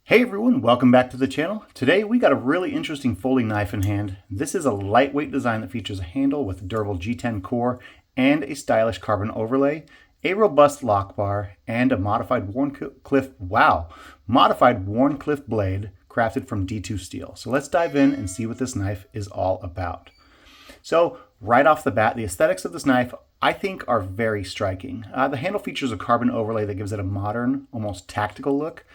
Hey everyone, welcome back to the channel. Today we got a really interesting folding knife in hand. This is a lightweight design that features a handle with a durable G10 core and a stylish carbon overlay, a robust lock bar, and a modified Wharncliffe blade crafted from D2 steel. So let's dive in and see what this knife is all about. So right off the bat, the aesthetics of this knife I think are very striking. The handle features a carbon overlay that gives it a modern, almost tactical look.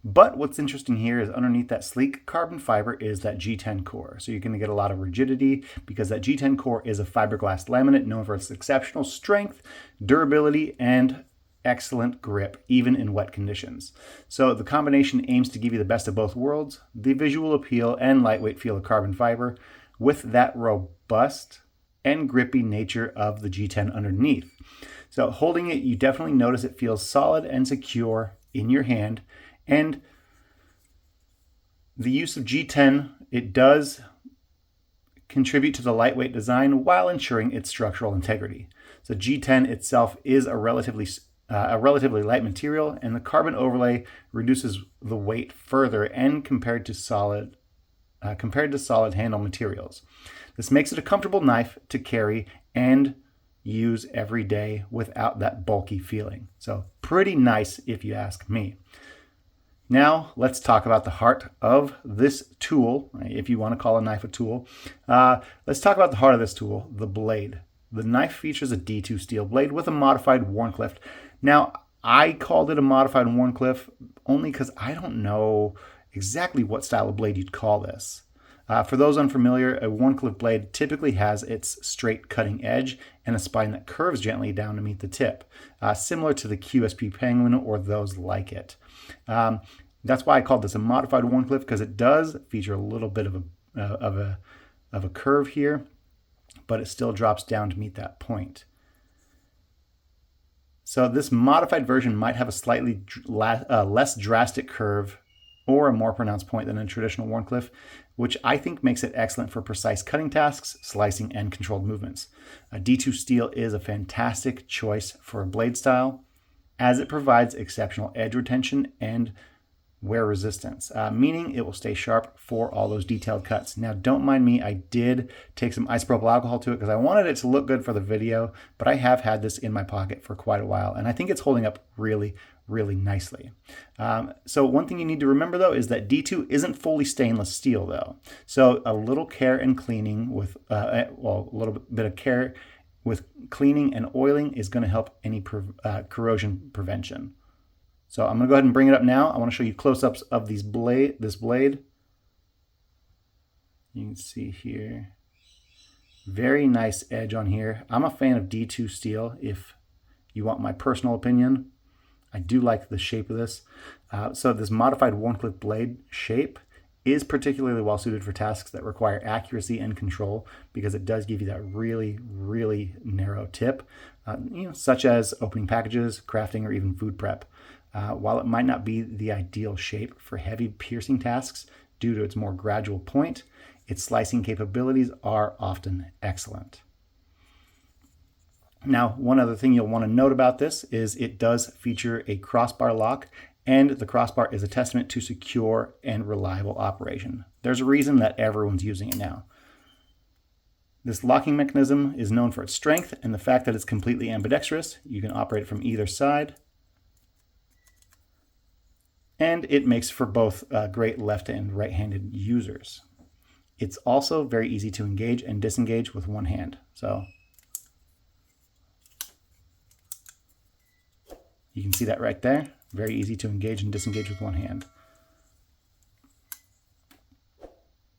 But what's interesting here is underneath that sleek carbon fiber is that G10 core. So you're going to get a lot of rigidity because that G10 core is a fiberglass laminate known for its exceptional strength, durability, and excellent grip, even in wet conditions. So the combination aims to give you the best of both worlds, the visual appeal and lightweight feel of carbon fiber with that robust and grippy nature of the G10 underneath. So holding it, you definitely notice it feels solid and secure in your hand. And the use of G10, it does contribute to the lightweight design while ensuring its structural integrity. So G10 itself is a relatively light material, and the carbon overlay reduces the weight further and compared to solid handle materials. This makes it a comfortable knife to carry and use every day without that bulky feeling. So pretty nice if you ask me. Now, let's talk about the heart of this tool, if you want to call a knife a tool. Let's talk about the heart of this tool, the blade. The knife features a D2 steel blade with a modified Wharncliffe. Now, I called it a modified Wharncliffe only because I don't know exactly what style of blade you'd call this. For those unfamiliar, a Wharncliffe blade typically has its straight cutting edge and a spine that curves gently down to meet the tip, similar to the QSP Penguin or those like it. That's why I called this a modified Wharncliffe, because it does feature a little bit of a curve here, but it still drops down to meet that point. So this modified version might have a slightly less drastic curve or a more pronounced point than a traditional Wharncliffe, which I think makes it excellent for precise cutting tasks, slicing, and controlled movements. D2 steel is a fantastic choice for a blade style, as it provides exceptional edge retention and wear resistance, meaning it will stay sharp for all those detailed cuts. Now, don't mind me, I did take some isopropyl alcohol to it because I wanted it to look good for the video, but I have had this in my pocket for quite a while, and I think it's holding up really, really nicely. So one thing you need to remember, though, is that D2 isn't fully stainless steel, though. So a little care and cleaning with, a little bit of care with cleaning and oiling is going to help any corrosion prevention. So I'm going to go ahead and bring it up now. I want to show you close-ups of this blade. You can see here, very nice edge on here. I'm a fan of D2 steel if you want my personal opinion. I do like the shape of this. So this modified Wharncliffe blade shape is particularly well suited for tasks that require accuracy and control, because it does give you that really, really narrow tip, such as opening packages, crafting, or even food prep. While it might not be the ideal shape for heavy piercing tasks due to its more gradual point, its slicing capabilities are often excellent. Now, one other thing you'll want to note about this is it does feature a crossbar lock, and the crossbar is a testament to secure and reliable operation. There's a reason that everyone's using it now. This locking mechanism is known for its strength and the fact that it's completely ambidextrous. You can operate it from either side, and it makes for both great left and right-handed users. It's also very easy to engage and disengage with one hand. So you can see that right there. Very easy to engage and disengage with one hand.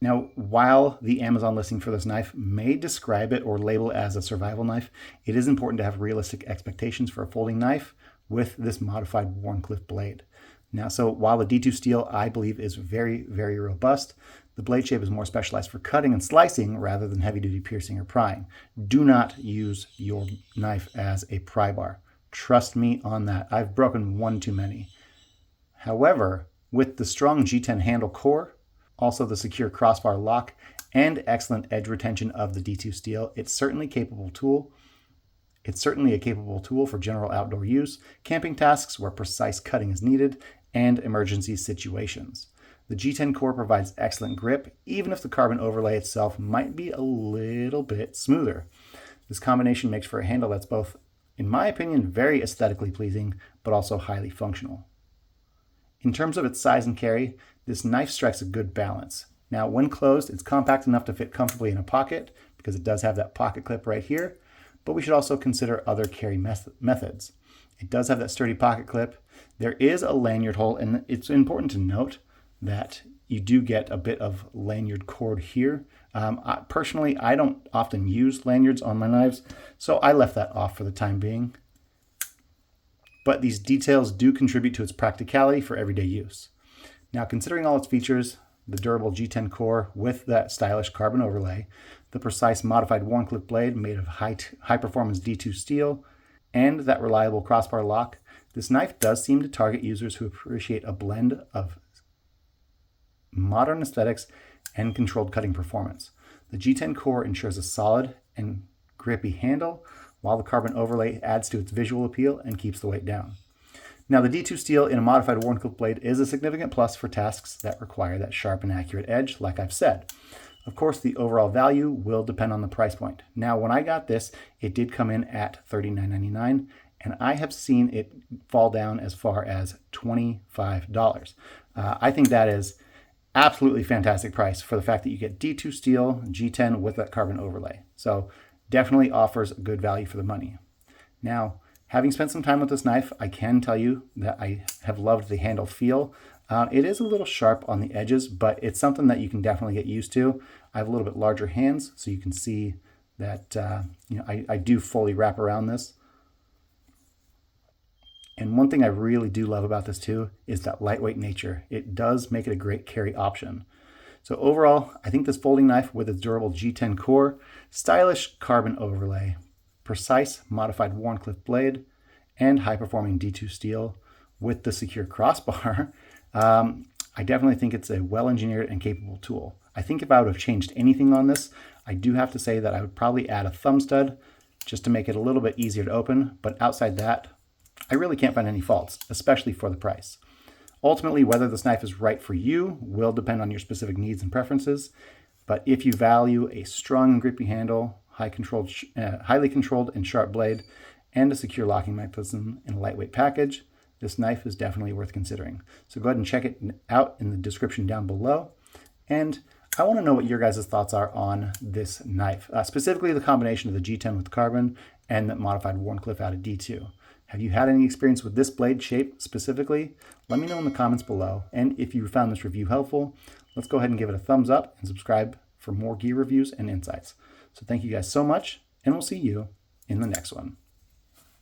Now, while the Amazon listing for this knife may describe it or label it as a survival knife, it is important to have realistic expectations for a folding knife with this modified Wharncliffe blade. Now, so while the D2 steel, I believe, is very, very robust, the blade shape is more specialized for cutting and slicing rather than heavy-duty piercing or prying. Do not use your knife as a pry bar. Trust me on that. I've broken one too many. However, with the strong G10 handle core, also the secure crossbar lock, and excellent edge retention of the D2 steel, it's certainly a capable tool for general outdoor use, camping tasks where precise cutting is needed, and emergency situations. The G10 core provides excellent grip, even if the carbon overlay itself might be a little bit smoother. This combination makes for a handle that's both, in my opinion, very aesthetically pleasing, but also highly functional. In terms of its size and carry, this knife strikes a good balance. Now, when closed, it's compact enough to fit comfortably in a pocket, because it does have that pocket clip right here, but we should also consider other carry methods. It does have that sturdy pocket clip. There is a lanyard hole, and it's important to note that you do get a bit of lanyard cord here. Personally, I don't often use lanyards on my knives, so I left that off for the time being. But these details do contribute to its practicality for everyday use. Now, considering all its features, the durable G10 core with that stylish carbon overlay, the precise modified Wharncliffe blade made of high-performance D2 steel, and that reliable crossbar lock, this knife does seem to target users who appreciate a blend of modern aesthetics and controlled cutting performance. The G10 core ensures a solid and grippy handle, while the carbon overlay adds to its visual appeal and keeps the weight down. Now, the D2 steel in a modified Wharncliffe blade is a significant plus for tasks that require that sharp and accurate edge, like I've said. Of course, the overall value will depend on the price point. Now, when I got this, it did come in at $39.99, and I have seen it fall down as far as $25. I think that is absolutely fantastic price for the fact that you get D2 steel, G10 with that carbon overlay. So definitely offers good value for the money. Now, having spent some time with this knife, I can tell you that I have loved the handle feel. It is a little sharp on the edges, but it's something that you can definitely get used to. I have a little bit larger hands, so you can see that I do fully wrap around this. And one thing I really do love about this too is that lightweight nature. It does make it a great carry option. So overall, I think this folding knife with its durable G10 core, stylish carbon overlay, precise modified Wharncliffe blade, and high-performing D2 steel with the secure crossbar, I definitely think it's a well-engineered and capable tool. I think if I would have changed anything on this, I do have to say that I would probably add a thumb stud just to make it a little bit easier to open, but outside that, I really can't find any faults, especially for the price. Ultimately, whether this knife is right for you will depend on your specific needs and preferences, but if you value a strong and grippy handle, highly controlled and sharp blade, and a secure locking mechanism in a lightweight package, this knife is definitely worth considering. So go ahead and check it out in the description down below. And I want to know what your guys' thoughts are on this knife, specifically the combination of the G10 with carbon and that modified Wharncliffe out of D2. Have you had any experience with this blade shape specifically? Let me know in the comments below. And if you found this review helpful, let's go ahead and give it a thumbs up and subscribe for more gear reviews and insights. So thank you guys so much, and we'll see you in the next one.